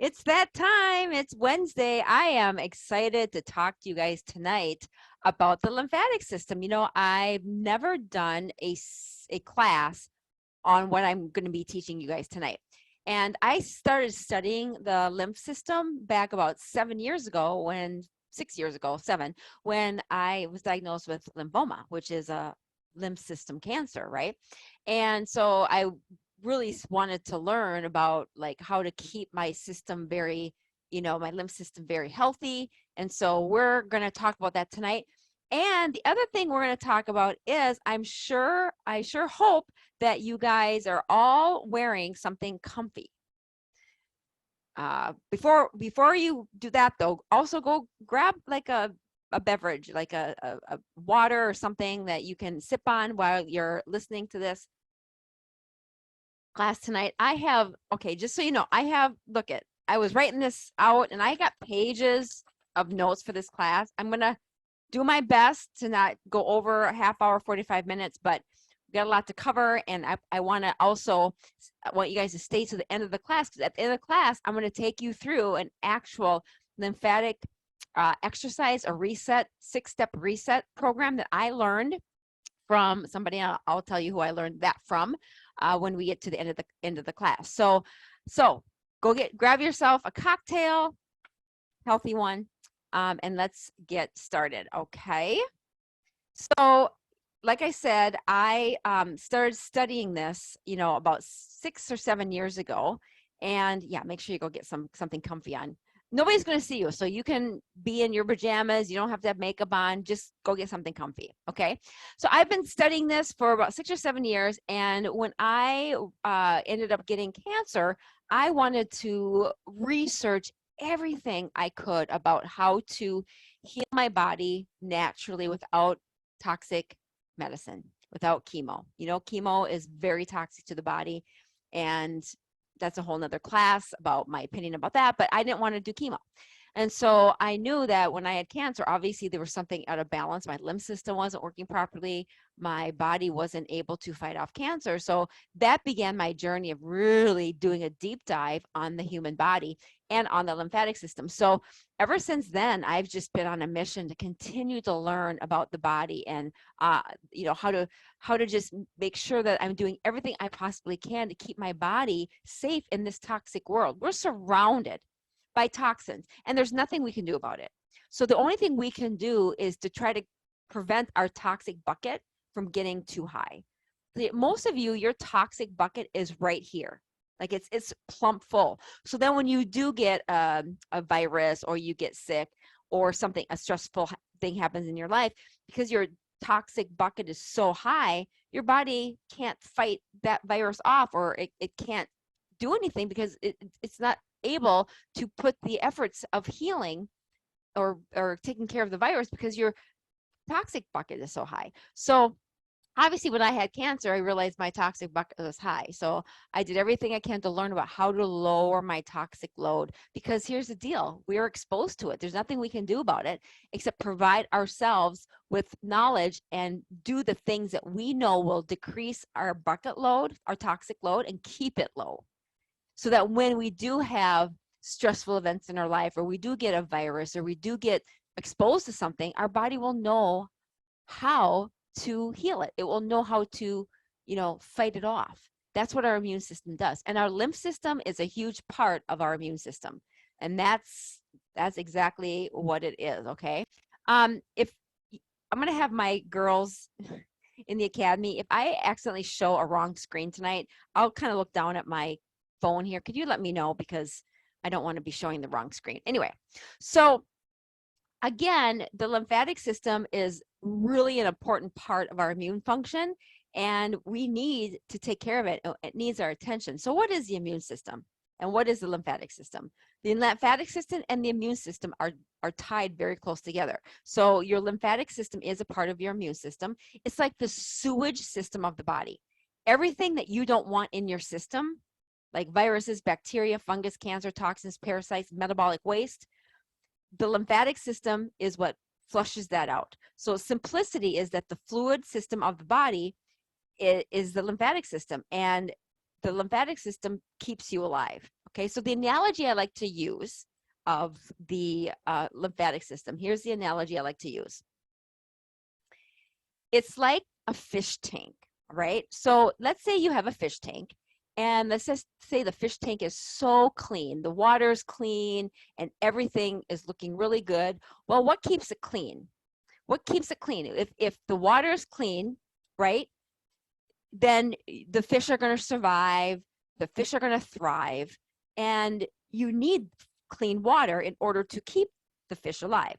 It's that time. It's Wednesday. I am excited to talk to you guys tonight about the lymphatic system. You know, I've never done a class on what I'm going to be teaching you guys tonight. And I started studying the lymph system back about 6 years ago, when I was diagnosed with lymphoma, which is a lymph system cancer, right? And so I really wanted to learn about like how to keep my system very, my lymph system very healthy. And so we're going to talk about that tonight. And the other thing we're going to talk about is I sure hope that you guys are all wearing something comfy. Before you do that though, also go grab like a beverage, like a water or something that you can sip on while you're listening to this class tonight. Just so you know, I was writing this out and I got pages of notes for this class. I'm going to do my best to not go over a half hour, 45 minutes, but we got a lot to cover. And I want you guys to stay to the end of the class, because at the end of the class, I'm going to take you through an actual lymphatic exercise, a 6-step reset program that I learned from somebody. I'll tell you who I learned that from when we get to the end of the class. So grab yourself a cocktail, healthy one, and let's get started. Okay. So like I said, I started studying this, about 6 or 7 years ago. And yeah, make sure you go get something comfy on. Nobody's going to see you, so you can be in your pajamas. You don't have to have makeup on. Just go get something comfy, okay? So I've been studying this for about 6 or 7 years, and when I ended up getting cancer, I wanted to research everything I could about how to heal my body naturally without toxic medicine, without chemo. Chemo is very toxic to the body, and that's a whole nother class about my opinion about that, but I didn't want to do chemo. And so I knew that when I had cancer, obviously there was something out of balance. My lymph system wasn't working properly. My body wasn't able to fight off cancer. So that began my journey of really doing a deep dive on the human body and on the lymphatic system. So ever since then, I've just been on a mission to continue to learn about the body and, how to just make sure that I'm doing everything I possibly can to keep my body safe in this toxic world. We're surrounded by toxins, and there's nothing we can do about it. So the only thing we can do is to try to prevent our toxic bucket from getting too high. Most of you, your toxic bucket is right here. Like it's plump full. So then when you do get a virus, or you get sick, or a stressful thing happens in your life, because your toxic bucket is so high, your body can't fight that virus off, or it can't do anything because it's not able to put the efforts of healing or taking care of the virus, because your toxic bucket is so high. So obviously when I had cancer, I realized my toxic bucket was high. So I did everything I can to learn about how to lower my toxic load, because here's the deal. We are exposed to it. There's nothing we can do about it except provide ourselves with knowledge and do the things that we know will decrease our bucket load, our toxic load, and keep it low. So that when we do have stressful events in our life, or we do get a virus, or we do get exposed to something, our body will know how to heal it. It will know how to, fight it off. That's what our immune system does. And our lymph system is a huge part of our immune system. And that's exactly what it is, okay? If I'm going to have my girls in the academy, if I accidentally show a wrong screen tonight, I'll kind of look down at my phone here. Could you let me know, because I don't want to be showing the wrong screen. Anyway, so again, the lymphatic system is really an important part of our immune function, and we need to take care of it. It needs our attention. So what is the immune system, and what is the lymphatic system? The lymphatic system and the immune system are tied very close together. So your lymphatic system is a part of your immune system. It's like the sewage system of the body. Everything that you don't want in your system, like viruses, bacteria, fungus, cancer, toxins, parasites, metabolic waste, the lymphatic system is what flushes that out. So simplicity is that the fluid system of the body is the lymphatic system, and the lymphatic system keeps you alive. Okay, so the analogy I like to use of the lymphatic system, here's the analogy I like to use. It's like a fish tank, right? So let's say you have a fish tank, and let's just say the fish tank is so clean, the water is clean, and everything is looking really good. Well, what keeps it clean? What keeps it clean? If the water is clean, right, then the fish are going to survive, the fish are going to thrive, and you need clean water in order to keep the fish alive.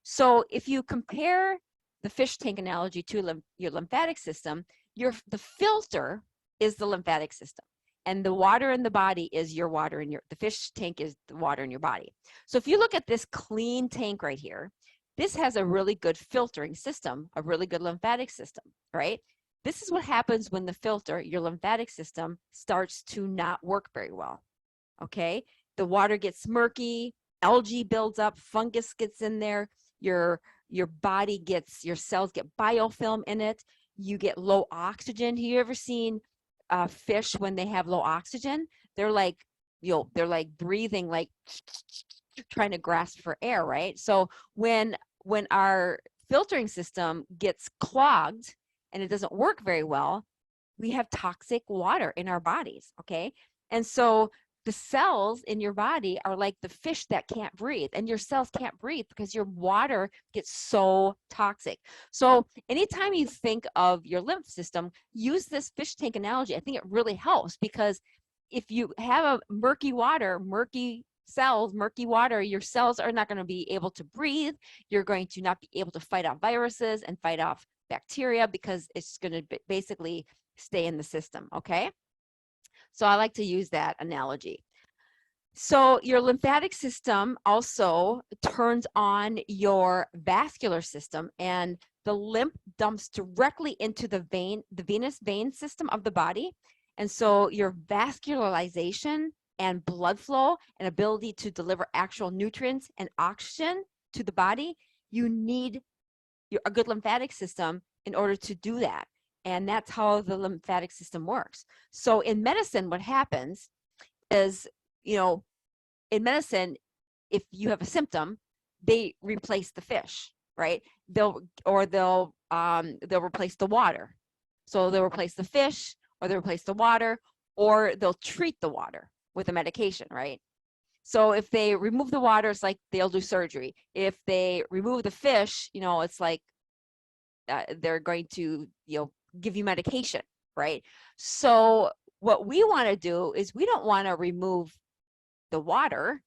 So if you compare the fish tank analogy to your lymphatic system, the filter is the lymphatic system, and the water in the body is your water in the fish tank is the water in your body. So if you look at this clean tank right here, this has a really good filtering system, a really good lymphatic system, right? This is what happens when the filter, your lymphatic system, starts to not work very well, okay? The water gets murky, algae builds up, fungus gets in there, your body gets, your cells get biofilm in it, you get low oxygen. Have you ever seen fish when they have low oxygen? They're like, they're like breathing, like trying to grasp for air, right? So when our filtering system gets clogged and it doesn't work very well, we have toxic water in our bodies, okay? And so the cells in your body are like the fish that can't breathe, and your cells can't breathe because your water gets so toxic. So anytime you think of your lymph system, use this fish tank analogy. I think it really helps, because if you have a murky water, murky cells, murky water, your cells are not going to be able to breathe. You're going to not be able to fight off viruses and fight off bacteria, because it's going to basically stay in the system, okay? So I like to use that analogy. So your lymphatic system also turns on your vascular system, and the lymph dumps directly into the venous vein system of the body. And so your vascularization and blood flow and ability to deliver actual nutrients and oxygen to the body, you need a good lymphatic system in order to do that. And that's how the lymphatic system works. So in medicine, what happens is, in medicine, if you have a symptom, they replace the fish, right? They'll replace the water. So they'll replace the fish, or they'll replace the water, or they'll treat the water with a medication, right? So if they remove the water, it's like they'll do surgery. If they remove the fish, it's like they're going to, give you medication, right? So what we want to do is, we don't want to remove the water.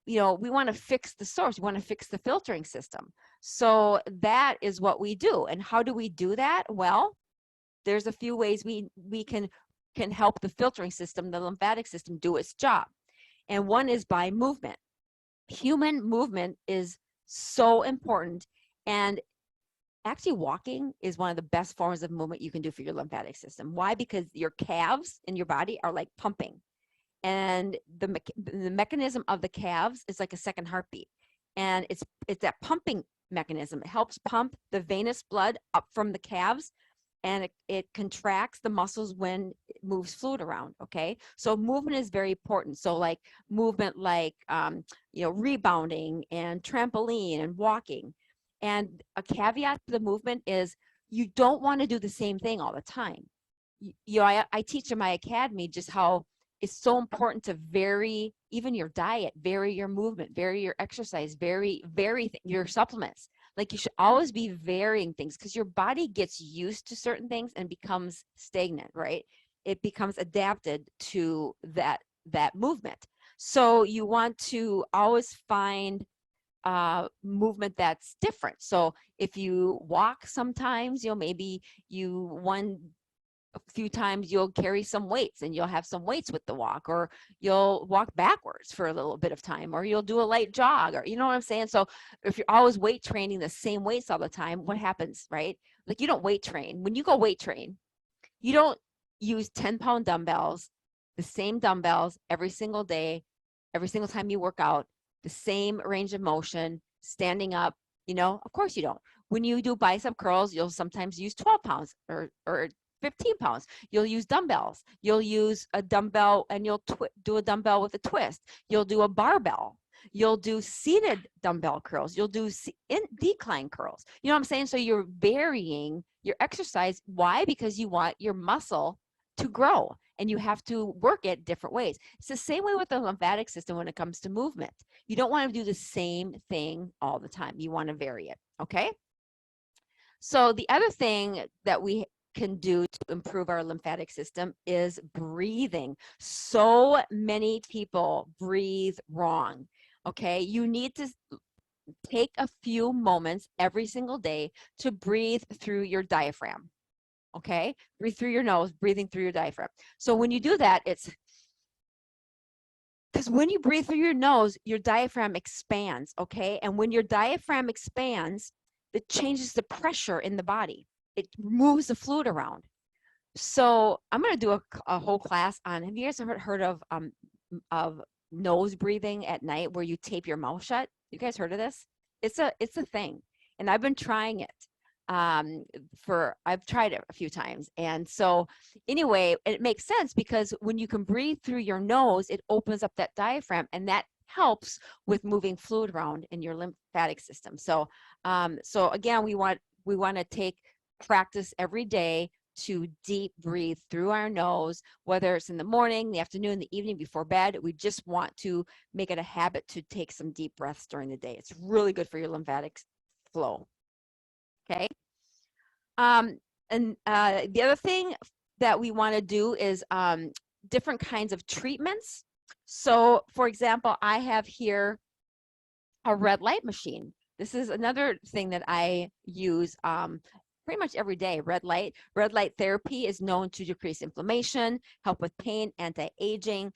We want to fix the source. We want to fix the filtering system. So that is what we do. And how do we do that? Well, there's a few ways we can help the filtering system, the lymphatic system, do its job. And one is by movement. Human movement is so important. And actually, walking is one of the best forms of movement you can do for your lymphatic system. Why? Because your calves in your body are like pumping. And the mechanism of the calves is like a second heartbeat. And it's that pumping mechanism. It helps pump the venous blood up from the calves, and it contracts the muscles when it moves fluid around, okay? So movement is very important. So like movement like, rebounding and trampoline and walking. And a caveat to the movement is, you don't want to do the same thing all the time. I teach in my academy just how it's so important to vary even your diet, vary your movement, vary your exercise, vary your supplements. Like, you should always be varying things, because your body gets used to certain things and becomes stagnant, right? It becomes adapted to that movement. So you want to always find movement that's different. So if you walk sometimes, maybe a few times you'll carry some weights, and you'll have some weights with the walk, or you'll walk backwards for a little bit of time, or you'll do a light jog, or you know what I'm saying? So if you're always weight training the same weights all the time, what happens, right? Like, you don't weight train. When you go weight train, you don't use 10-pound dumbbells, the same dumbbells every single day, every single time you work out, the same range of motion, standing up, of course you don't. When you do bicep curls, you'll sometimes use 12 pounds or 15 pounds. You'll use dumbbells. You'll use a dumbbell and you'll do a dumbbell with a twist. You'll do a barbell. You'll do seated dumbbell curls. You'll do decline curls. You know what I'm saying? So you're varying your exercise. Why? Because you want your muscle to grow and you have to work it different ways. It's the same way with the lymphatic system when it comes to movement. You don't want to do the same thing all the time. You want to vary it, okay? So the other thing that we can do to improve our lymphatic system is breathing. So many people breathe wrong, okay? You need to take a few moments every single day to breathe through your diaphragm, okay? Breathe through your nose, breathing through your diaphragm. So when you do that, it's because when you breathe through your nose, your diaphragm expands, okay? And when your diaphragm expands, it changes the pressure in the body. It moves the fluid around. So I'm going to do a whole class on, have you guys ever heard of nose breathing at night where you tape your mouth shut? You guys heard of this? It's a thing. And I've been trying it. I've tried it a few times. And so anyway, it makes sense because when you can breathe through your nose, it opens up that diaphragm and that helps with moving fluid around in your lymphatic system. So, so again, we want to practice every day to deep breathe through our nose, whether it's in the morning, the afternoon, the evening, before bed. We just want to make it a habit to take some deep breaths during the day. It's really good for your lymphatic flow. Okay. And the other thing that we want to do is different kinds of treatments. So for example, I have here a red light machine. This is another thing that I use pretty much every day. Red light therapy is known to decrease inflammation, help with pain, anti-aging,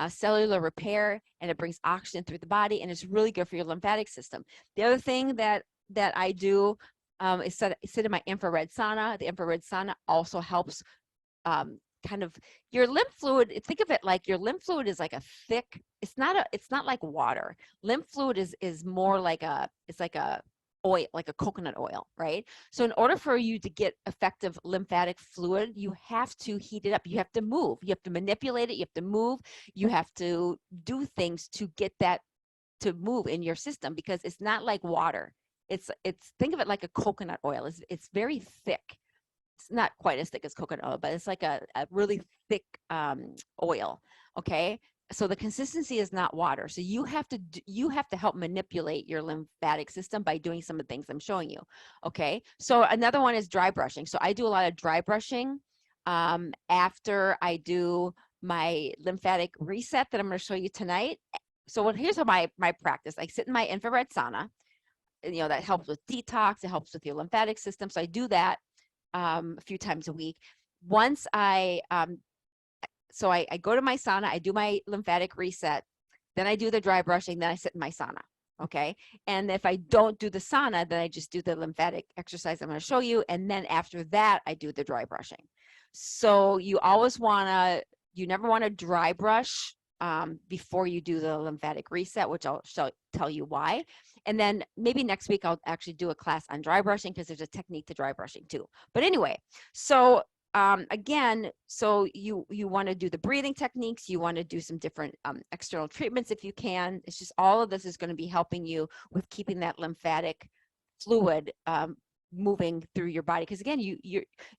cellular repair, and it brings oxygen through the body, and it's really good for your lymphatic system. The other thing that I do is sit in my infrared sauna. The infrared sauna also helps kind of your lymph fluid. Think of it like your lymph fluid is like a thick, it's not like water. Lymph fluid is more like it's like a oil, like a coconut oil, right? So in order for you to get effective lymphatic fluid, you have to heat it up. You have to move. You have to manipulate it. You have to move. You have to do things to get that to move in your system because it's not like water. It's think of it like a coconut oil. It's very thick. It's not quite as thick as coconut oil, but it's like a really thick oil. Okay. So the consistency is not water. So you have to help manipulate your lymphatic system by doing some of the things I'm showing you. Okay. So another one is dry brushing. So I do a lot of dry brushing after I do my lymphatic reset that I'm going to show you tonight. So here's how my practice. I sit in my infrared sauna. You know, that helps with detox. It helps with your lymphatic system. So I do that a few times a week. Once I go to my sauna, I do my lymphatic reset, then I do the dry brushing, then I sit in my sauna, okay? And if I don't do the sauna, then I just do the lymphatic exercise I'm going to show you, and then after that, I do the dry brushing. So you never want to dry brush before you do the lymphatic reset, which I'll tell you why. And then maybe next week I'll actually do a class on dry brushing because there's a technique to dry brushing too. But anyway, so again, so you want to do the breathing techniques, you want to do some different external treatments if you can. It's just all of this is going to be helping you with keeping that lymphatic fluid moving through your body. Because again,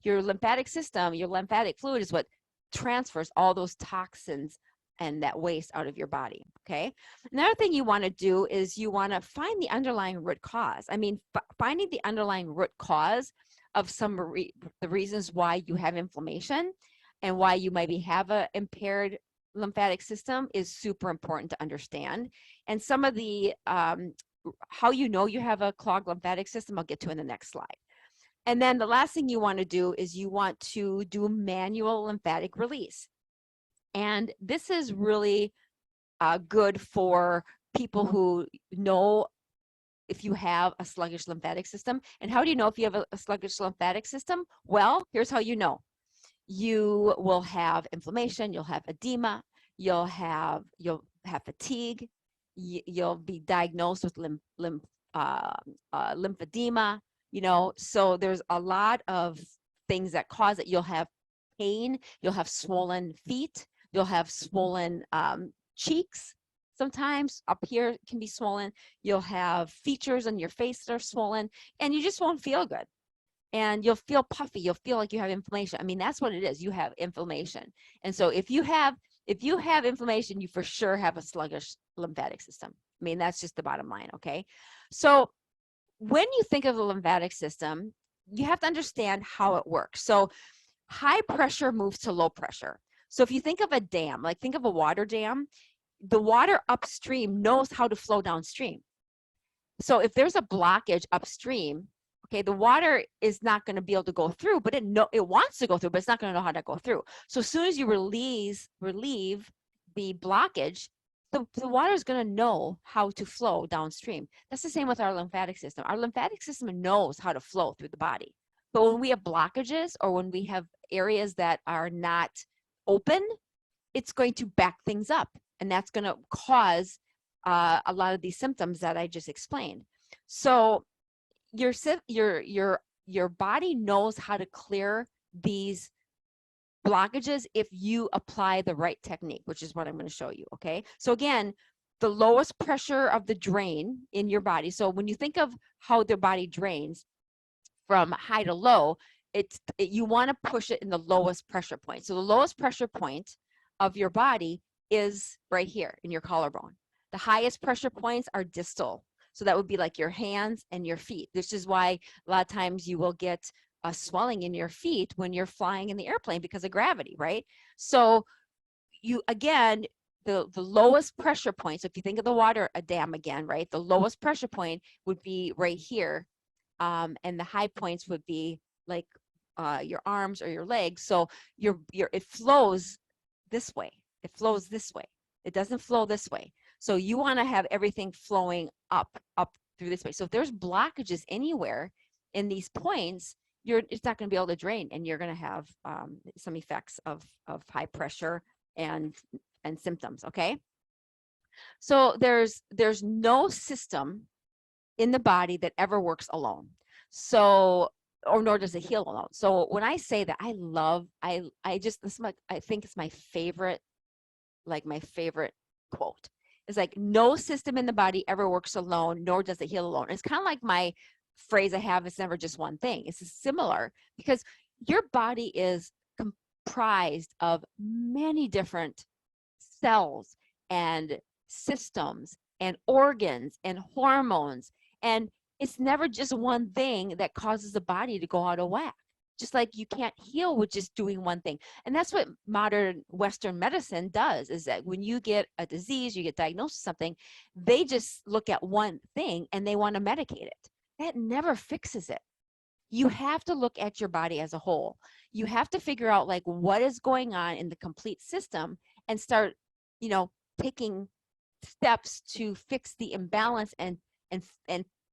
your lymphatic system, your lymphatic fluid is what transfers all those toxins and that waste out of your body, okay? Another thing you want to do is you want to find the underlying root cause. I mean, finding the underlying root cause of the reasons why you have inflammation and why you maybe have a impaired lymphatic system is super important to understand. And some of the, how you know you have a clogged lymphatic system, I'll get to in the next slide. And then the last thing you want to do is you want to do manual lymphatic release. And this is really good for people who know if you have a sluggish lymphatic system. And how do you know if you have a sluggish lymphatic system? Well, here's how you know. You will have inflammation, you'll have edema, you'll have fatigue, you'll be diagnosed with lymphedema, you know, so there's a lot of things that cause it. You'll have pain. You'll have swollen feet. You'll have swollen cheeks. Sometimes up here can be swollen. You'll have features on your face that are swollen, and you just won't feel good. And you'll feel puffy. You'll feel like you have inflammation. I mean, that's what it is. You have inflammation. And so if you have inflammation, you for sure have a sluggish lymphatic system. I mean, that's just the bottom line, okay? So when you think of the lymphatic system, you have to understand how it works. So high pressure moves to low pressure. So if you think of a dam, like think of a water dam, the water upstream knows how to flow downstream. So if there's a blockage upstream, okay, the water is not going to be able to go through, but it wants to go through, but it's not going to know how to go through. So as soon as you relieve the blockage, the water is going to know how to flow downstream. That's the same with our lymphatic system. Our lymphatic system knows how to flow through the body. But when we have blockages or when we have areas that are not open, it's going to back things up. And that's going to cause a lot of these symptoms that I just explained. So your body knows how to clear these blockages if you apply the right technique, which is what I'm going to show you. Okay. So again, the lowest pressure of the drain in your body. So when you think of how the body drains from high to low, you want to push it in the lowest pressure point. So the lowest pressure point of your body is right here in your collarbone. The highest pressure points are distal. So that would be like your hands and your feet. This is why a lot of times you will get a swelling in your feet when you're flying in the airplane because of gravity, right? So you, again, the lowest pressure point, so if you think of the water, a dam again, right? The lowest pressure point would be right here. And the high points would be like your arms or your legs. So it flows this way. It flows this way. It doesn't flow this way. So you want to have everything flowing up through this way. So if there's blockages anywhere in these points, it's not going to be able to drain, and you're going to have some effects of high pressure and symptoms. Okay. So there's no system in the body that ever works alone. So, or nor does it heal alone. So when I say that, I think it's my favorite, quote. It's like, no system in the body ever works alone, nor does it heal alone. It's kind of like my phrase I have, it's never just one thing. It's similar because your body is comprised of many different cells and systems and organs and hormones. And it's never just one thing that causes the body to go out of whack. Just like you can't heal with just doing one thing. And that's what modern Western medicine does, is that when you get a disease, you get diagnosed with something, they just look at one thing and they want to medicate it. That never fixes it. You have to look at your body as a whole. You have to figure out like what is going on in the complete system and start, taking steps to fix the imbalance and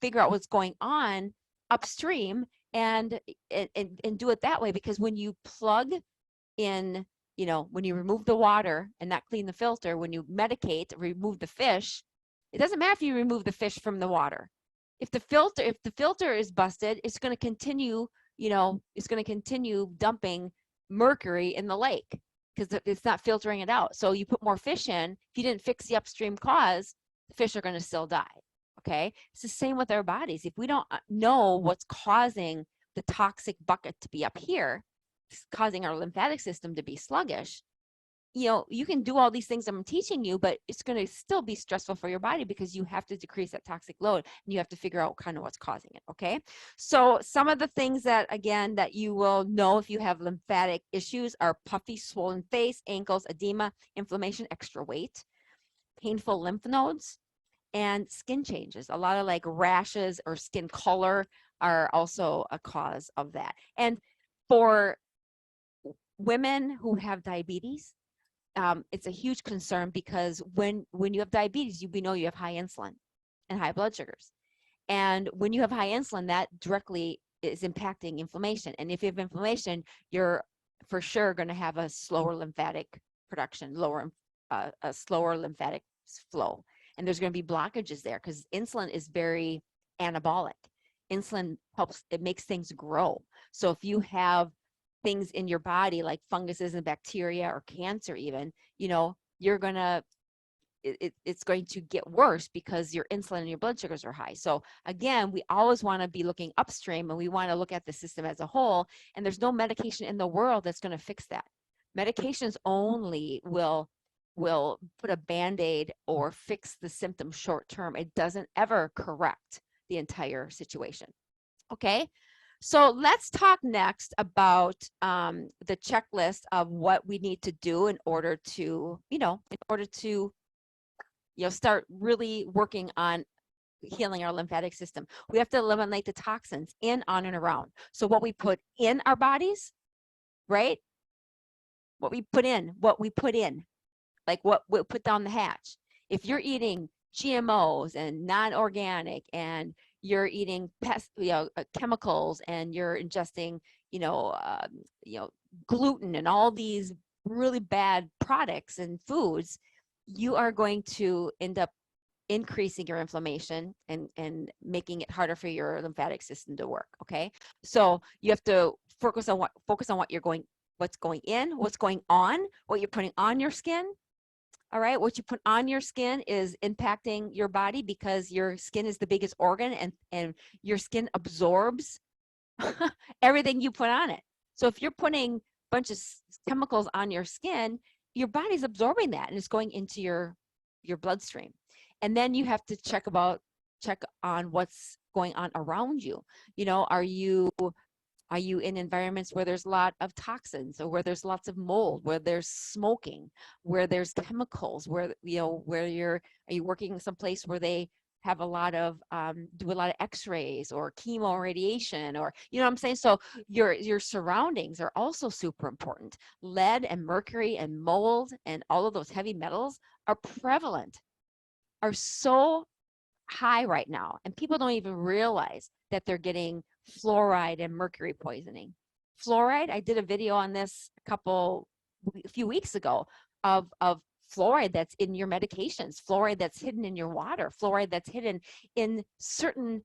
figure out what's going on upstream and do it that way. Because when you plug in, when you remove the water and not clean the filter, when you medicate, remove the fish, it doesn't matter if you remove the fish from the water. If the filter is busted, it's going to continue, dumping mercury in the lake because it's not filtering it out. So you put more fish in, if you didn't fix the upstream cause, the fish are going to still die. Okay. It's the same with our bodies. If we don't know what's causing the toxic bucket to be up here, causing our lymphatic system to be sluggish, you can do all these things I'm teaching you, but it's going to still be stressful for your body because you have to decrease that toxic load and you have to figure out kind of what's causing it. Okay. So some of the things that you will know if you have lymphatic issues are puffy, swollen face, ankles, edema, inflammation, extra weight, painful lymph nodes, and skin changes. A lot of like rashes or skin color are also a cause of that. And for women who have diabetes, it's a huge concern because when you have diabetes, we know you have high insulin and high blood sugars. And when you have high insulin, that directly is impacting inflammation. And if you have inflammation, you're for sure going to have a slower lymphatic production, a slower lymphatic flow. And there's going to be blockages there because insulin is very anabolic. Insulin it makes things grow. So if you have things in your body like funguses and bacteria or cancer even, you know, you're going to, it's going to get worse because your insulin and your blood sugars are high. So again, we always want to be looking upstream, and we want to look at the system as a whole. And there's no medication in the world that's going to fix that. Medications only will put a Band-Aid or fix the symptom short term. It doesn't ever correct the entire situation. Okay. So let's talk next about the checklist of what we need to do in order to, start really working on healing our lymphatic system. We have to eliminate the toxins in, on, and around. So what we put in our bodies, right? What we put in, like what we put down the hatch. If you're eating GMOs and non-organic, and you're eating chemicals, and you're ingesting, gluten and all these really bad products and foods, you are going to end up increasing your inflammation and making it harder for your lymphatic system to work. Okay. So you have to focus on what you're going, what's going in, what's going on, what you're putting on your skin. All right. What you put on your skin is impacting your body, because your skin is the biggest organ, and your skin absorbs everything you put on it. So if you're putting a bunch of chemicals on your skin, your body's absorbing that, and it's going into your bloodstream. And then you have to check on what's going on around you. You know, are you in environments where there's a lot of toxins, or where there's lots of mold, where there's smoking, where there's chemicals, are you working someplace where they have a lot of do a lot of x-rays or chemo radiation, or you know what I'm saying? So your surroundings are also super important. Lead and mercury and mold and all of those heavy metals are prevalent, are so high right now, and people don't even realize that they're getting fluoride and mercury poisoning. Fluoride, I did a video on this a few weeks ago of fluoride that's in your medications, fluoride that's hidden in your water, fluoride that's hidden in certain,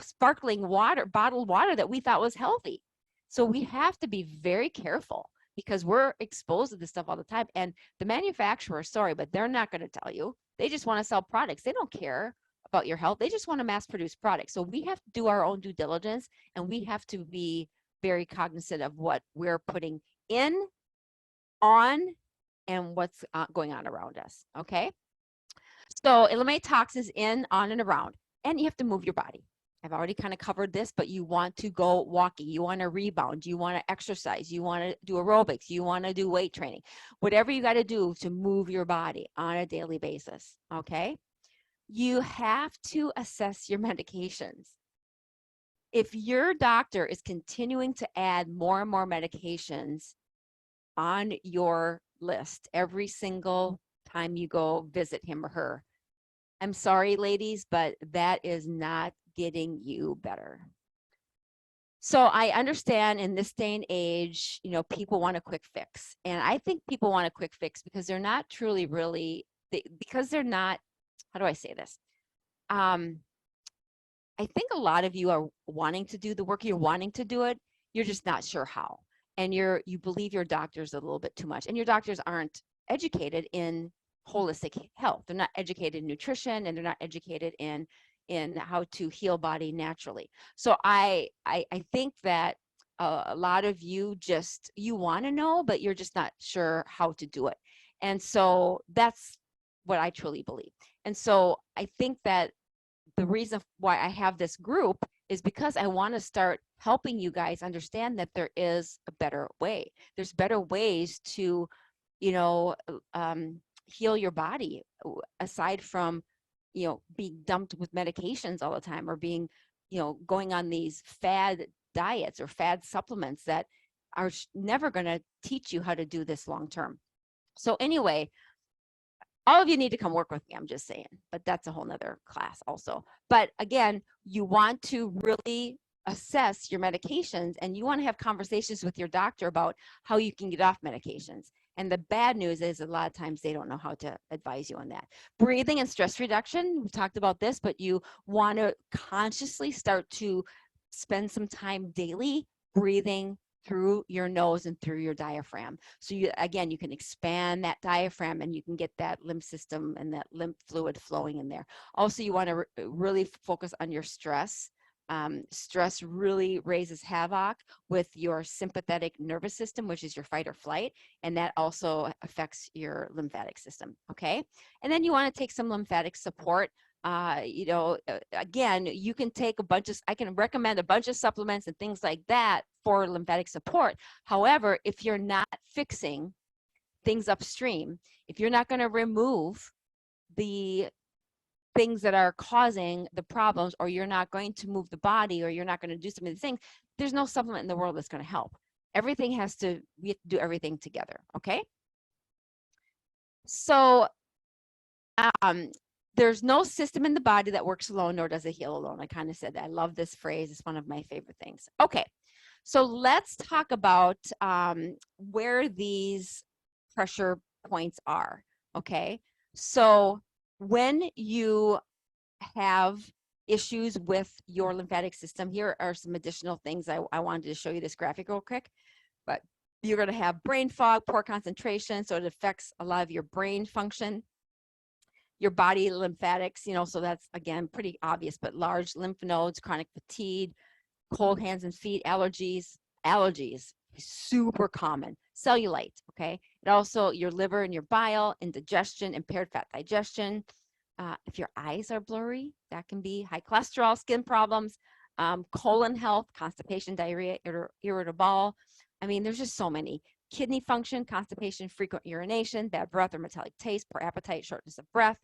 sparkling water, bottled water that we thought was healthy. So we have to be very careful, because we're exposed to this stuff all the time. And the manufacturer, sorry, but they're not going to tell you. They just want to sell products. They don't care about your health. They just want to mass produce products. So we have to do our own due diligence, and we have to be very cognizant of what we're putting in, on, and what's going on around us. Okay. So eliminate toxins in, on, and around. And you have to move your body. I've already kind of covered this, but you want to go walking, you want to rebound, you want to exercise, you want to do aerobics, you want to do weight training, whatever you got to do to move your body on a daily basis. Okay. You have to assess your medications. If your doctor is continuing to add more and more medications on your list every single time you go visit him or her, I'm sorry, ladies, but that is not getting you better. So I understand in this day and age, people want a quick fix. And I think people want a quick fix because they're not truly because they're not, how do I say this? I think a lot of you are wanting to do the work, you're wanting to do it, you're just not sure how. And you believe your doctors a little bit too much. And your doctors aren't educated in holistic health. They're not educated in nutrition, and they're not educated in how to heal body naturally. So I think that a lot of you want to know, but you're just not sure how to do it. And so that's what I truly believe. And so I think that the reason why I have this group is because I want to start helping you guys understand that there is a better way. There's better ways to, heal your body, aside from, being dumped with medications all the time, or being, going on these fad diets or fad supplements that are never going to teach you how to do this long term. So anyway, all of you need to come work with me, I'm just saying, but that's a whole nother class also. But again, you want to really assess your medications, and you want to have conversations with your doctor about how you can get off medications. And the bad news is a lot of times they don't know how to advise you on that. Breathing and stress reduction, we talked about this, but you want to consciously start to spend some time daily breathing through your nose and through your diaphragm. So you, again, you can expand that diaphragm and you can get that lymph system and that lymph fluid flowing in there. Also, you want to really focus on your stress. Stress really raises havoc with your sympathetic nervous system, which is your fight or flight, and that also affects your lymphatic system, okay? And then you want to take some lymphatic support. Again, you can take a bunch of, I can recommend a bunch of supplements and things like that for lymphatic support. However, if you're not fixing things upstream, if you're not going to remove the things that are causing the problems, or you're not going to move the body, or you're not going to do some of these things, there's no supplement in the world that's going to help. Everything has to, we have to do everything together, okay? So there's no system in the body that works alone, nor does it heal alone. I kind of said that. I love this phrase. It's one of my favorite things. Okay, so let's talk about where these pressure points are, okay? So when you have issues with your lymphatic system, here are some additional things. I wanted to show you this graphic real quick, but you're going to have brain fog, poor concentration, so it affects a lot of your brain function. Your body lymphatics, so that's, again, pretty obvious, but large lymph nodes, chronic fatigue, cold hands and feet, allergies, super common, cellulite, okay? It also, your liver and your bile, indigestion, impaired fat digestion. If your eyes are blurry, that can be high cholesterol, skin problems, colon health, constipation, diarrhea, irritable. I mean, there's just so many. Kidney function, constipation, frequent urination, bad breath or metallic taste, poor appetite, shortness of breath,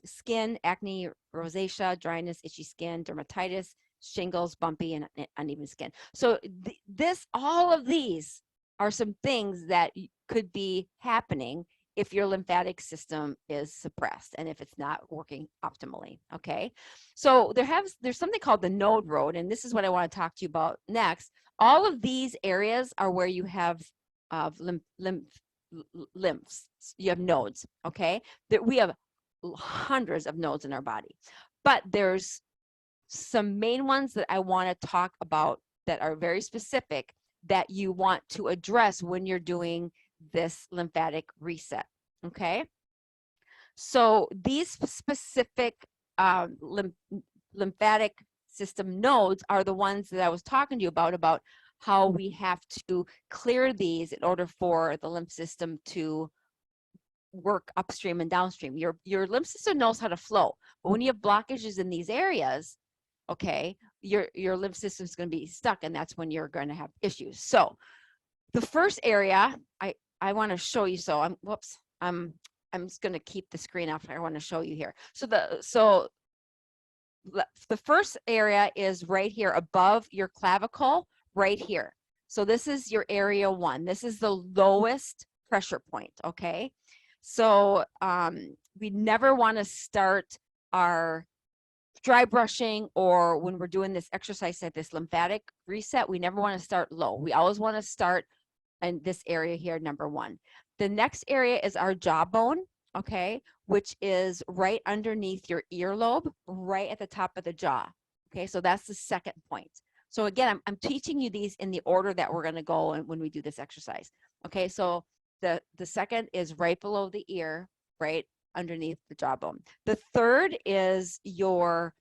skin, acne, rosacea, dryness, itchy skin, dermatitis, shingles, bumpy and uneven skin. So all of these are some things that could be happening if your lymphatic system is suppressed and if it's not working optimally, okay? So there's something called the node road, and this is what I want to talk to you about next. All of these areas are where you have lymphs. You have nodes, okay? We have hundreds of nodes in our body, but there's some main ones that I want to talk about that are very specific that you want to address when you're doing this lymphatic reset, okay? So these specific lymphatic system nodes are the ones that I was talking to you about how we have to clear these in order for the lymph system to work upstream and downstream. Your lymph system knows how to flow, but when you have blockages in these areas, okay, your lymph system is going to be stuck, and that's when you're going to have issues. So the first area I want to show you. So I'm just going to keep the screen off. I want to show you here. So the first area is right here above your clavicle, right here. So this is your area 1. This is the lowest pressure point, okay? So we never want to start our dry brushing, or when we're doing this exercise like this lymphatic reset, we never want to start low. We always want to start in this area here, number 1. The next area is our jawbone, okay, which is right underneath your earlobe, right at the top of the jaw. Okay, so that's the second point. So again, I'm teaching you these in the order that we're going to go when we do this exercise. Okay, so the second is right below the ear, right underneath the jawbone. The third is your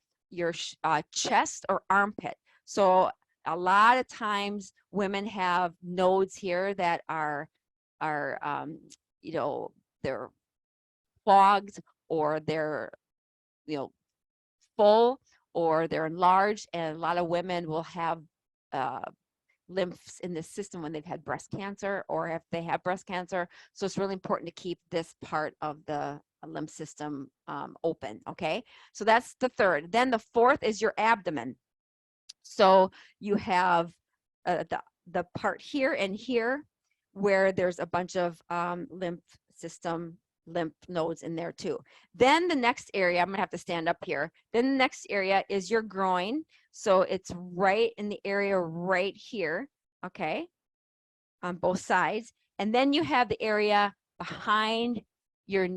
chest or armpit. So a lot of times women have nodes here that are they're clogged, or they're full, or they're enlarged, and a lot of women will have lymphs in the system when they've had breast cancer, or if they have breast cancer. So it's really important to keep this part of the lymph system open, okay? So that's the third. Then the fourth is your abdomen. So you have the part here and here where there's a bunch of lymph nodes in there too. Then the next area, I'm gonna have to stand up here. Then the next area is your groin. So it's right in the area right here, okay, on both sides. And then you have the area behind your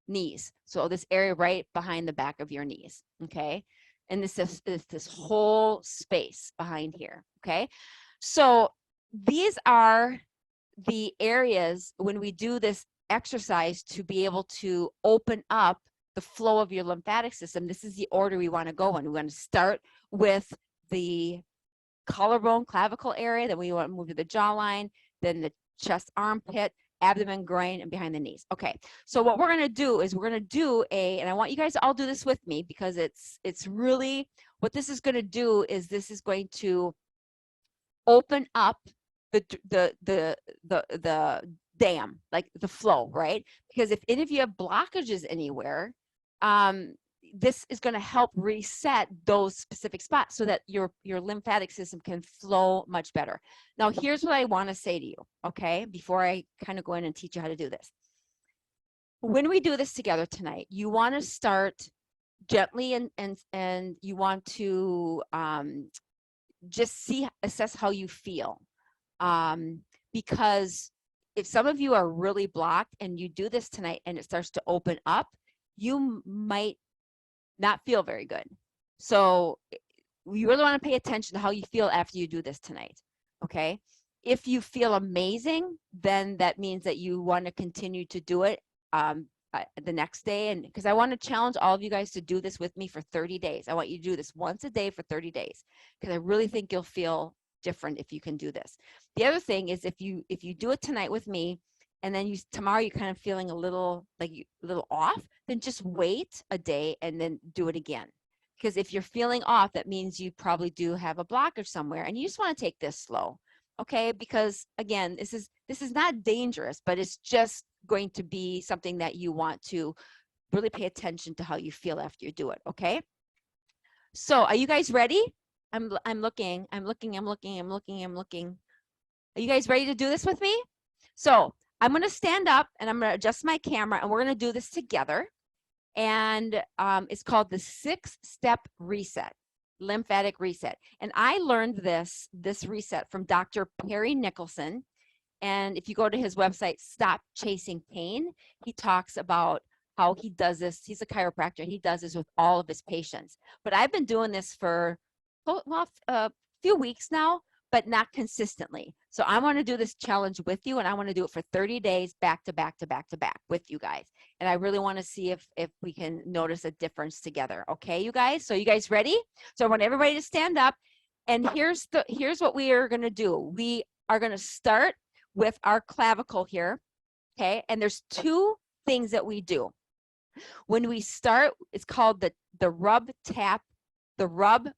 knees. So this area right behind the back of your knees, okay? And this is this whole space behind here, okay? So these are the areas when we do this exercise to be able to open up the flow of your lymphatic system. This is the order we want to go in. We want to start with the collarbone clavicle area, then we want to move to the jawline, then the chest armpit, abdomen, groin, and behind the knees. Okay, so what we're going to do is we're going to do and I want you guys to all do this with me because it's really, what this is going to do is this is going to open up the dam, like the flow, right? Because if any of you have blockages anywhere, this is going to help reset those specific spots so that your lymphatic system can flow much better. Now, here's what I want to say to you, okay, before I kind of go in and teach you how to do this. When we do this together tonight, you want to start gently and you want to just assess how you feel. Because if some of you are really blocked and you do this tonight and it starts to open up, you might not feel very good. So you really want to pay attention to how you feel after you do this tonight, okay? If you feel amazing, then that means that you want to continue to do it the next day. And because I want to challenge all of you guys to do this with me for 30 days. I want you to do this once a day for 30 days because I really think you'll feel different if you can do this. The other thing is if you do it tonight with me and then tomorrow you're kind of feeling a little off, then just wait a day and then do it again. Because if you're feeling off, that means you probably do have a blockage somewhere and you just want to take this slow. Okay, because again, this is not dangerous, but it's just going to be something that you want to really pay attention to how you feel after you do it. Okay, so are you guys ready? I'm looking. Are you guys ready to do this with me? So I'm going to stand up and I'm going to adjust my camera and we're going to do this together. And it's called the 6-step reset, lymphatic reset. And I learned this reset from Dr. Perry Nickelston. And if you go to his website, Stop Chasing Pain, he talks about how he does this. He's a chiropractor. He does this with all of his patients. But I've been doing this for a few weeks now, but not consistently. So I want to do this challenge with you, and I want to do it for 30 days back to back to back to back with you guys. And I really want to see if we can notice a difference together. Okay, you guys? So you guys ready? So I want everybody to stand up. And here's what we are going to do. We are going to start with our clavicle here. Okay, and there's 2 things that we do. When we start, it's called the rub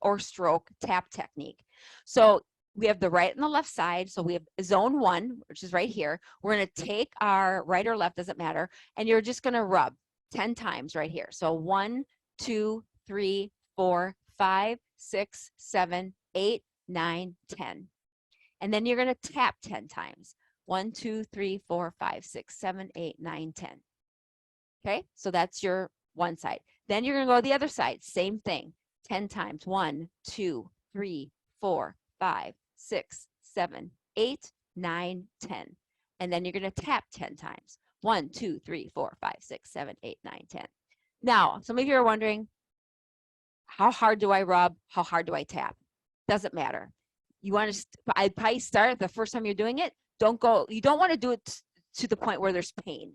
or stroke tap technique. So we have the right and the left side. So we have zone 1, which is right here. We're going to take our right or left, doesn't matter. And you're just going to rub 10 times right here. So 1, 2, 3, 4, 5, 6, 7, 8, 9, 10. And then you're going to tap 10 times. 1, 2, 3, 4, 5, 6, 7, 8, 9, 10. Okay, so that's your one side. Then you're going to go to the other side. Same thing. 10 times. 1, 2, 3, 4, 5, 6, 7, 8, 9, 10. And then you're going to tap 10 times. 1, 2, 3, 4, 5, 6, 7, 8, 9, 10. Now, some of you are wondering, how hard do I rub? How hard do I tap? Doesn't matter. You want to, I'd probably start the first time you're doing it. You don't want to do it to the point where there's pain.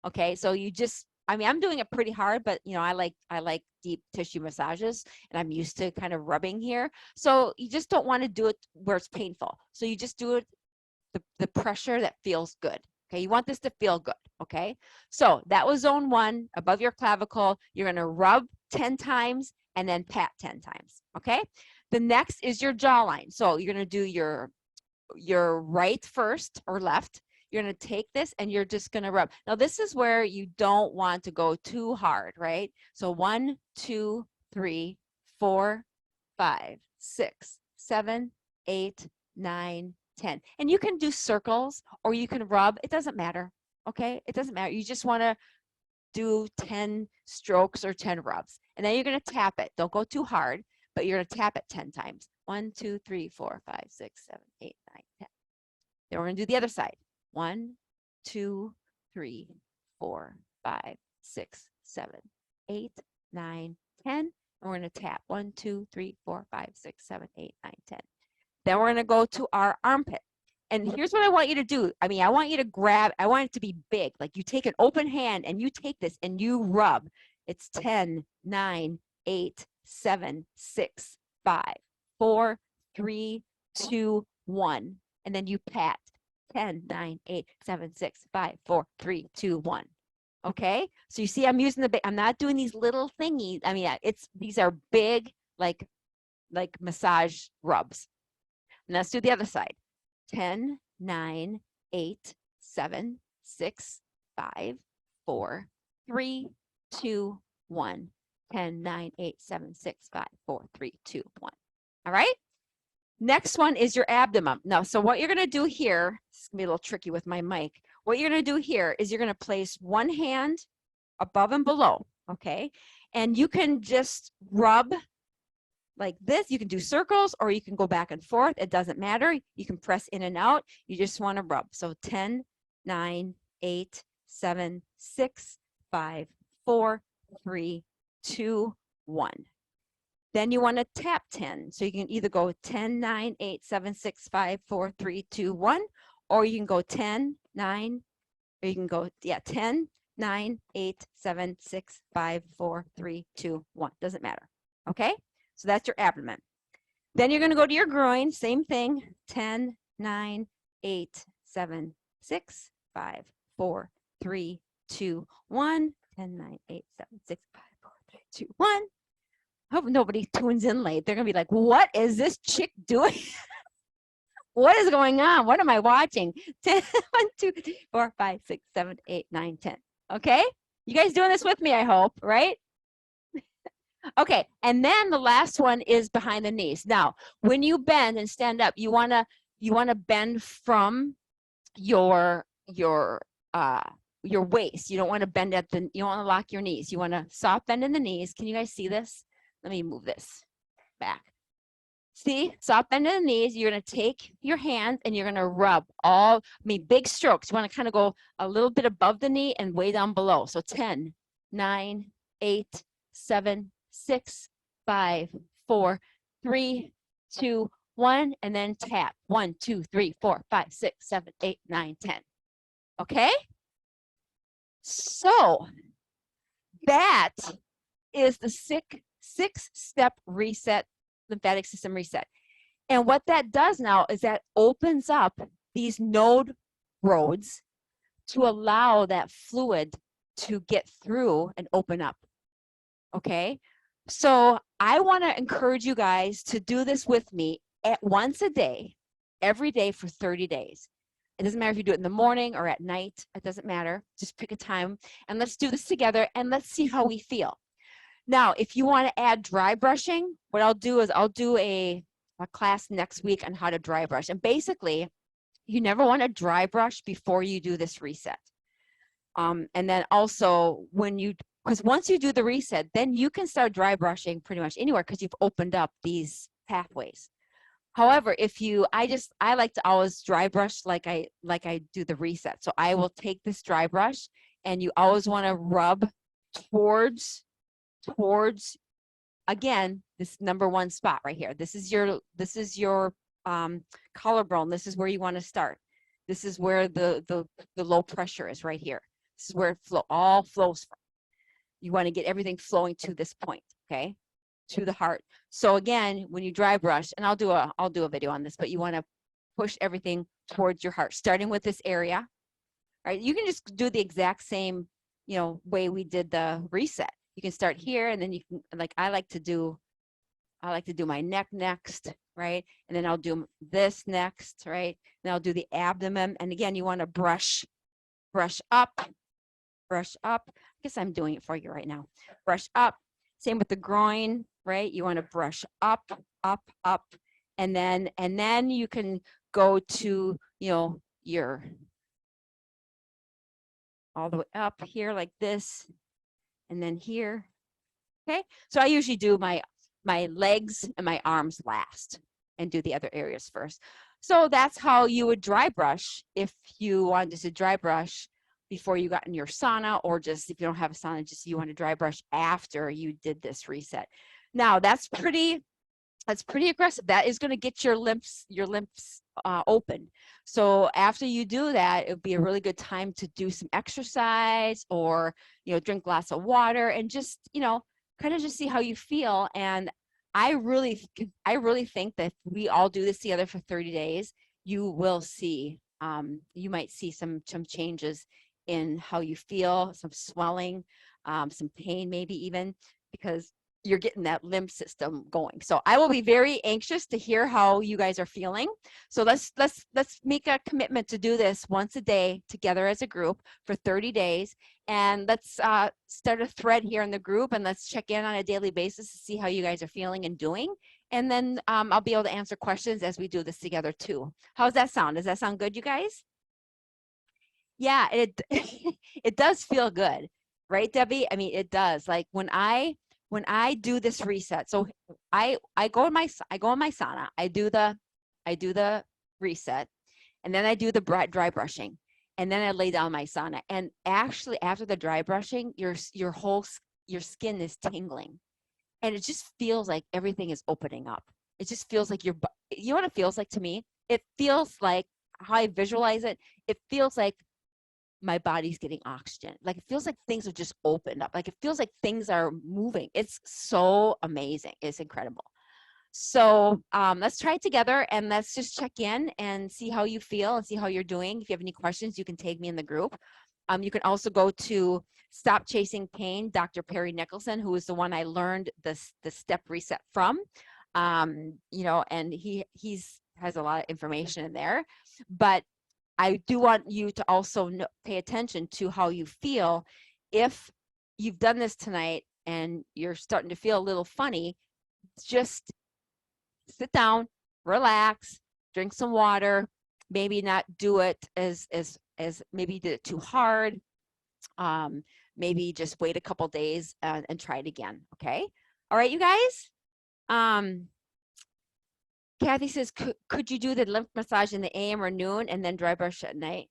Okay, so you just, I mean, I'm doing it pretty hard, but you know, I like deep tissue massages and I'm used to kind of rubbing here. So you just don't want to do it where it's painful. So you just do it the pressure that feels good. Okay, you want this to feel good. Okay, so that was zone 1 above your clavicle. You're going to rub 10 times and then pat 10 times. Okay, the next is your jawline. So you're going to do your right first or left. You're going to take this and you're just going to rub. Now, this is where you don't want to go too hard, right? So 1, 2, 3, 4, 5, 6, 7, 8, 9, 10. And you can do circles or you can rub. It doesn't matter, okay? It doesn't matter. You just want to do 10 strokes or 10 rubs. And then you're going to tap it. Don't go too hard, but you're going to tap it 10 times. 1, 2, 3, 4, 5, 6, 7, 8, 9, 10. Then we're going to do the other side. 1, 2, 3, 4, 5, 6, 7, 8, 9, 10. And we're going to tap 1, 2, 3, 4, 5, 6, 7, 8, 9, 10. Then we're going to go to our armpit. And here's what I want you to do. I mean, I want you to grab, I want it to be big. Like you take an open hand and you take this and you rub. It's 10, 9, 8, 7, 6, 5, 4, 3, 2, 1. And then you pat. 10, 9, 8, 7, 6, 5, 4, 3, 2, 1. Okay? So you see I'm using the big, I'm not doing these little thingies. I mean, these are big, like massage rubs. And let's do the other side. 10, 9, 8, 7, 6, 5, 4, 3, 2, 1. 10, 9, 8, 7, 6, 5, 4, 3, 2, 1. All right? Next one is your abdomen. Now, so what you're going to do here, this is going to be a little tricky with my mic. What you're going to do here is you're going to place one hand above and below, okay? And you can just rub like this. You can do circles or you can go back and forth. It doesn't matter. You can press in and out. You just want to rub. So 10, 9, 8, 7, 6, 5, 4, 3, 2, 1. Then you want to tap 10. So you can either go 10, 9, 8, 7, 6, 5, 4, 3, 2, 1, or you can go 10, 9, or you can go, 10, 9, 8, 7, 6, 5, 4, 3, 2, 1. Doesn't matter. Okay? So that's your abdomen. Then you're going to go to your groin. Same thing. 10, 9, 8, 7, 6, 5, 4, 3, 2, 1. 10, 9, 8, 7, 6, 5, 4, 3, 2, 1. I hope nobody tunes in late. They're going to be like, what is this chick doing? What is going on? What am I watching? 10, 1, 2, 3, 4, 5, 6, 7, 8, 9, 10. Okay? You guys doing this with me, I hope, right? Okay, and then the last one is behind the knees. Now, when you bend and stand up, you wanna bend from your waist. You don't want to bend at the, you don't want to lock your knees. You want to soft bend in the knees. Can you guys see this? Let me move this back. See, soft bend in the knees. You're going to take your hands and you're going to rub big strokes. You want to kind of go a little bit above the knee and way down below. So 10, 9, 8, 7, 6, 5, 4, 3, 2, 1, and then tap. 1, 2, 3, 4, 5, 6, 7, 8, 9, 10. Okay? So that is the six-step reset, lymphatic system reset. And what that does now is that opens up these node roads to allow that fluid to get through and open up. Okay? So I want to encourage you guys to do this with me once a day, every day for 30 days. It doesn't matter if you do it in the morning or at night. It doesn't matter. Just pick a time and let's do this together and let's see how we feel. Now, if you want to add dry brushing, what I'll do is I'll do a class next week on how to dry brush. And basically, you never want to dry brush before you do this reset. And then also because once you do the reset, then you can start dry brushing pretty much anywhere because you've opened up these pathways. However, I like to always dry brush like I do the reset. So I will take this dry brush and you always want to rub towards, again, this number one spot right here. This is your collarbone. This is where you want to start. This is where the low pressure is right here. This is where it all flows from. You want to get everything flowing to this point, okay? To the heart. So again, when you dry brush, and I'll do a video on this, but you want to push everything towards your heart, starting with this area, right? You can just do the exact same, way we did the reset. You can start here, and then you can, like I like to do my neck next, right? And then I'll do this next, right? Then I'll do the abdomen, and again, you want to brush up. I guess I'm doing it for you right now. Brush up. Same with the groin, right? You want to brush up, and then you can go to, your all the way up here like this, and then here. Okay, so I usually do my legs and my arms last, and do the other areas first. So that's how you would dry brush if you wanted to dry brush before you got in your sauna, or just if you don't have a sauna, just you want to dry brush after you did this reset. Now that's pretty That's pretty aggressive. That is going to get your lymphs open. So after you do that, it would be a really good time to do some exercise, or drink lots of water, and just kind of just see how you feel. And I really think that if we all do this together for 30 days, you will see, you might see some changes in how you feel, some swelling, some pain, maybe even, because you're getting that lymph system going. So I will be very anxious to hear how you guys are feeling. So let's make a commitment to do this once a day together as a group for 30 days. And let's start a thread here in the group, and let's check in on a daily basis to see how you guys are feeling and doing. And then I'll be able to answer questions as we do this together too. How's that sound? Does that sound good, you guys? Yeah, it it does feel good, right, Debbie? I mean, it does. Like when I do this reset, so I go in my sauna, I do the reset, and then I do the dry brushing, and then I lay down my sauna. And actually, after the dry brushing, your skin is tingling, and it just feels like everything is opening up. It just feels like you know what it feels like to me? It feels like, how I visualize it, it feels like my body's getting oxygen. Like it feels like things are just opened up. Like it feels like things are moving. It's so amazing. It's incredible. So let's try it together, and let's just check in and see how you feel and see how you're doing. If you have any questions, you can tag me in the group. You can also go to Stop Chasing Pain, Dr. Perry Nickelston, who is the one I learned the step reset from. And he's has a lot of information in there. But I do want you to also pay attention to how you feel. If you've done this tonight and you're starting to feel a little funny, just sit down, relax, drink some water, maybe not do it as maybe you did it too hard. Maybe just wait a couple days and try it again. Okay. All right, you guys. Kathy says, could you do the lymph massage in the AM or noon and then dry brush at night?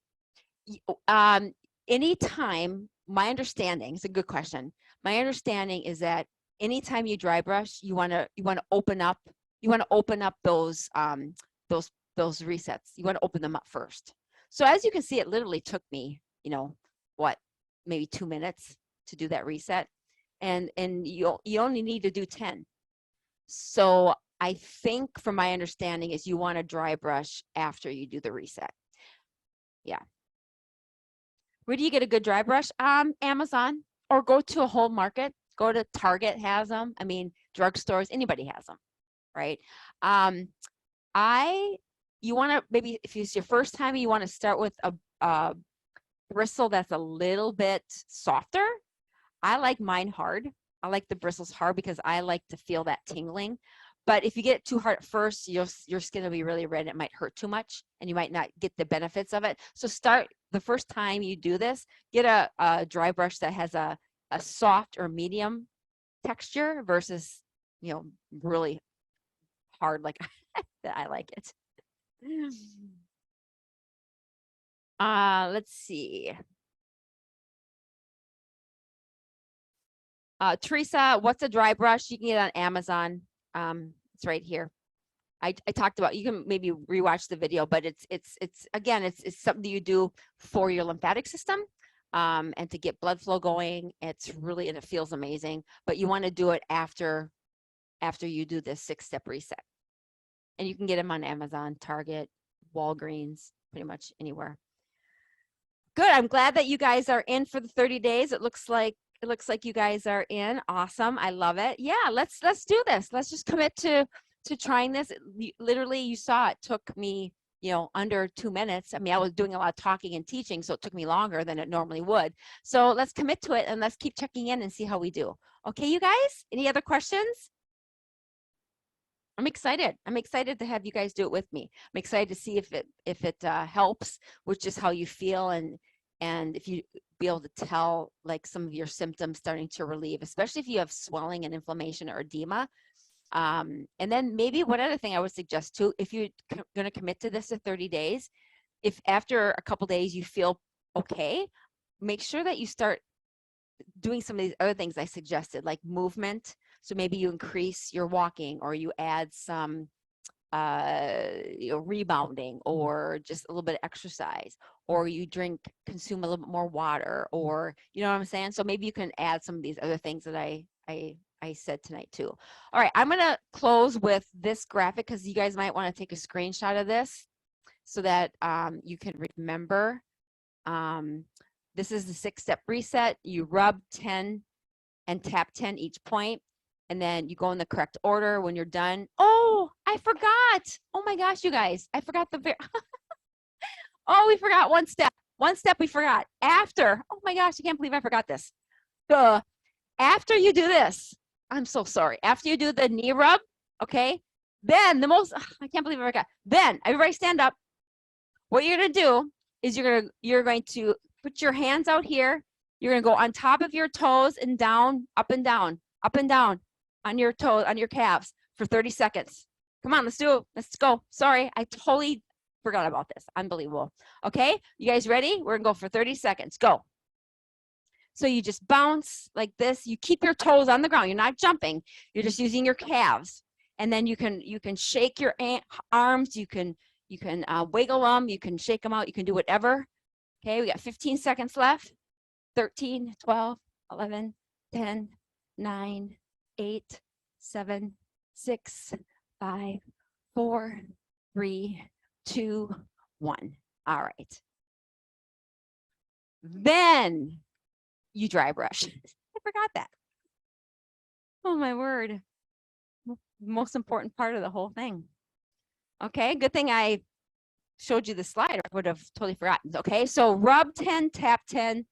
Anytime, my understanding, it's a good question. My understanding is that anytime you dry brush, you want to open up those resets. You want to open them up first. So as you can see, it literally took me, maybe 2 minutes to do that reset, and you only need to do 10. So I think, from my understanding, is you want to dry brush after you do the reset. Yeah. Where do you get a good dry brush? Amazon, or go to a home market. Go to Target, has them. I mean, drugstores, anybody has them, right? You want to, maybe if it's your first time, you want to start with a bristle that's a little bit softer. I like mine hard. I like the bristles hard because I like to feel that tingling. But if you get it too hard at first, your skin will be really red. It might hurt too much, and you might not get the benefits of it. So start the first time you do this, get a dry brush that has a soft or medium texture versus, really hard like that. I like it. Let's see. Teresa, what's a dry brush? You can get it on Amazon. It's right here. I talked about, you can maybe rewatch the video, but it's again, it's something you do for your lymphatic system, and to get blood flow going. It's really, and it feels amazing, but you want to do it after you do this 6-step reset. And you can get them on Amazon, Target, Walgreens, pretty much anywhere. Good. I'm glad that you guys are in for the 30 days. It looks like you guys are in. Awesome. I love it. Yeah, let's do this. Let's just commit to trying this. Literally, you saw it took me, under 2 minutes. I mean, I was doing a lot of talking and teaching, so it took me longer than it normally would. So let's commit to it, and let's keep checking in and see how we do. Okay, you guys? Any other questions? I'm excited. I'm excited to have you guys do it with me. I'm excited to see if it helps with just how you feel, and if you be able to tell like some of your symptoms starting to relieve, especially if you have swelling and inflammation or edema. And then maybe one other thing I would suggest too, if you're going to commit to this for 30 days, if after a couple days you feel okay, make sure that you start doing some of these other things I suggested, like movement. So maybe you increase your walking, or you add some rebounding, or just a little bit of exercise, or you consume a little bit more water, or you know what I'm saying? So maybe you can add some of these other things that I said tonight too. All right, I'm gonna close with this graphic because you guys might want to take a screenshot of this so that you can remember. This is the 6-step reset. You rub 10 and tap 10 each point, and then you go in the correct order when you're done. Oh, I forgot. Oh my gosh, you guys, I forgot oh, we forgot one step. One step we forgot. After, oh my gosh, I can't believe I forgot this. After you do this, I'm so sorry. After you do the knee rub, okay, then I can't believe I forgot. Then everybody stand up. What you're gonna do is you're going to put your hands out here. You're gonna go on top of your toes and down, up and down, up and down on your toes, on your calves for 30 seconds. Come on, let's do it. Let's go. Sorry, I totally forgot about this. Unbelievable. Okay, you guys ready? We're gonna go for 30 seconds. Go. So you just bounce like this. You keep your toes on the ground. You're not jumping. You're just using your calves. And then you can shake your arms. You can wiggle them. You can shake them out. You can do whatever. Okay, we got 15 seconds left. 13, 12, 11, 10, 9, 8, 7, 6, 5, 4, 3, 2, 1. All right. Then you dry brush. I forgot that. Oh my word. Most important part of the whole thing. Okay, good thing I showed you the slide. I would have totally forgotten. Okay, so rub 10, tap 10.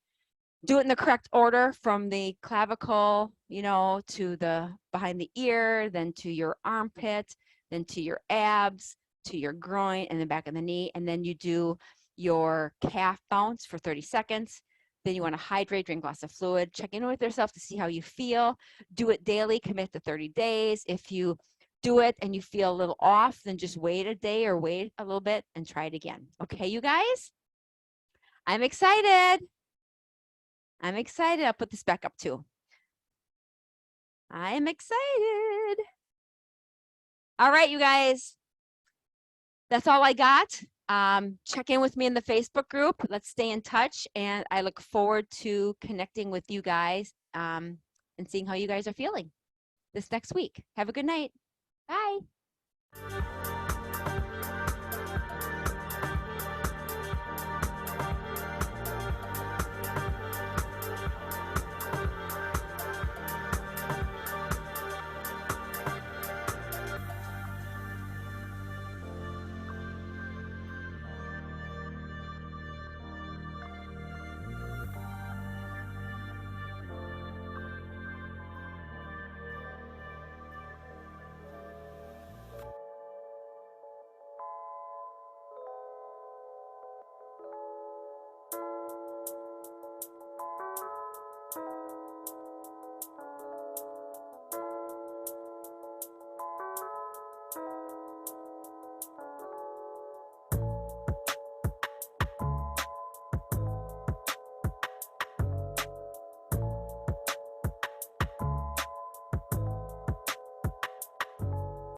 Do it in the correct order from the clavicle, to the behind the ear, then to your armpit, then to your abs, to your groin, and then back of the knee. And then you do your calf bounce for 30 seconds. Then you want to hydrate, drink a glass of fluid, check in with yourself to see how you feel. Do it daily, commit to 30 days. If you do it and you feel a little off, then just wait a day or wait a little bit and try it again. Okay, you guys? I'm excited. I'm excited. I'll put this back up too. I am excited. All right, you guys. That's all I got. Check in with me in the Facebook group. Let's stay in touch. And I look forward to connecting with you guys and seeing how you guys are feeling this next week. Have a good night. Bye.